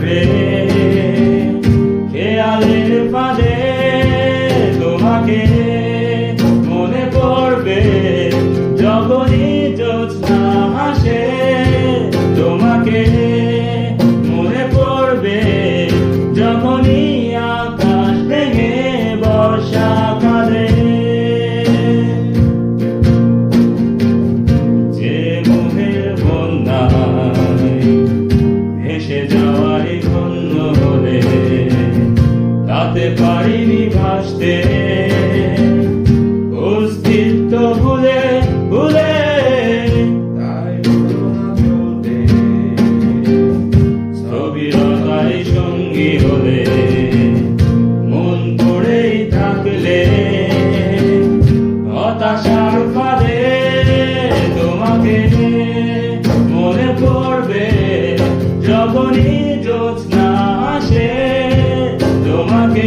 পড়বে খেয়ালের ফাঁদে তোমাকে মনে পড়বে যখনই জ্যোৎস্না আসে তোমাকে মনে পড়বে যখনই আকাশ ভেঙে বর্ষাকালে যে মোহের বন্যায় ভেসে যাওয়াই ধন্য হলে তাতে পারিনি ভাসতে অস্তিত্ব ভুলে ভুলে তাই চলতে স্থবিরতাই সঙ্গী হলে মন পড়েই থাকলে হতাশার ফাঁদে তোমাকে মনে পড়বে যখনই জ্যোৎস্না আসে তোমাকে